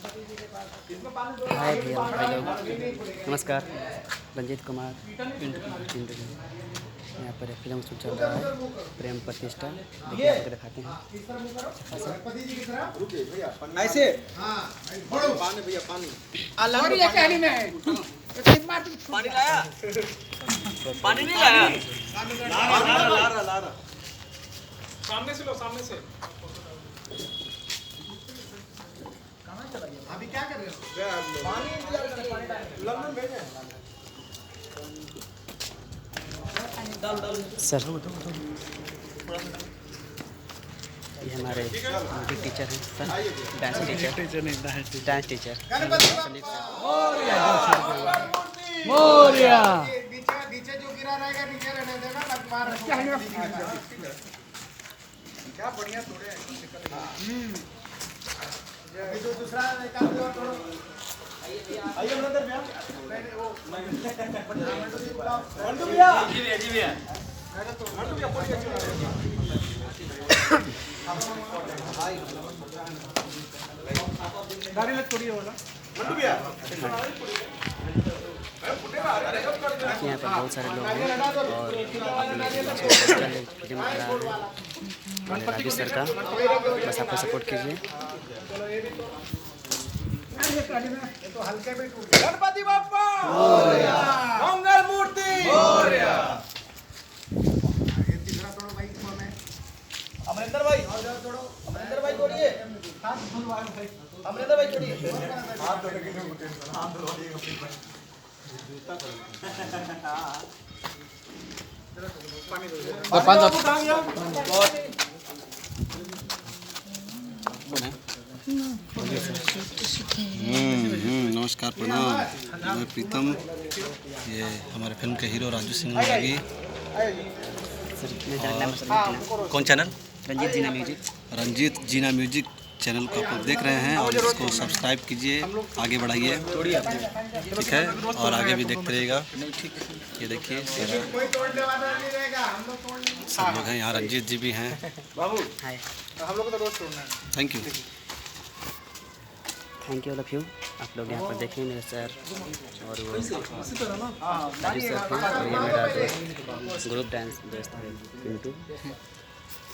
हाय भैया भाई लोग, नमस्कार। रंजीत कुमार पिंटू यहाँ पर फिल्म शूट चल रहा है, प्रेम प्रतिष्ठा। देखिए आपको दिखाते हैं। ऐसे पानी भैया पानी पानी लाया, पानी नहीं लाया, ला सामने से लो, सामने से। अभी क्या कर रहे हो? पानी इंतजार कर, पानी लंदन भेजे सर। ये हमारे म्यूजिक टीचर हैं sir, dance teacher dance teacher Moriya. नीचे जो गिरा रहेगा नीचे रहने देना, क्या बढ़िया तोड़े हैं। ये जो दूसरा निकाल दो थोड़ा। आइए ब्रदर भैया, वो मंटू भैया जी भैया मंटू भैया पूरी अच्छी गाड़ी लग थोड़ी होगा मंटू भैया। यहाँ पर बहुत सारे लोग हैं और फिल्म बना रहे हैं राजू सर का। बस आपको सपोर्ट कीजिए। तो हल्के में टूट गया। गणपति बाप्पा मोरया, मंगल मूर्ति मोरया। ये तीसरा तोड़ो भाई, में अमरिंदर भाई और जाओ तोड़ो। अमरिंदर भाई तोड़िए, हाथ धुलवाओ भाई। अमरिंदर भाई तोड़िए, हाथ धो के हाथ धुलवाइएगा फिर भाई। पानी दो, नमस्कार, प्रणाम। मैं प्रीतम, ये हमारे फिल्म के हीरो राजू सिंह लगी। कौन चैनल? रंजीत जीना म्यूजिक। रंजीत जीना म्यूजिक चैनल को आप लोग देख रहे हैं और इसको सब्सक्राइब कीजिए, आगे बढ़ाइए, ठीक है। और आगे भी देखते रहिएगा। ये देखिए सब लोग हैं यहाँ, रंजीत जी भी हैं। बाबू हाय, हम लोग को तो रोज तोड़ना है। Thank you. Thank you all of you. आप लोग यहाँ पर देखें मेरे सर और वो राजू सर थे, और ये मेरा दोस्त ग्रुप डांस दोस्त है पिंटू।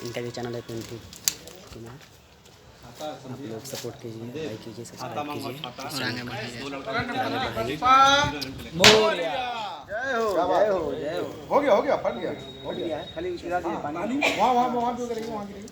इनका भी चैनल है पिंटू कुमार। आप लोग सपोर्ट कीजिए, लाइक कीजिए, सब्सक्राइब कीजिए और आगे बढ़ाइए। मोरया जय हो जय हो जय हो। हो गया फट गया, हो गया खाली पानी वहाँ भी करेंगे, वहाँ गिरेंगे।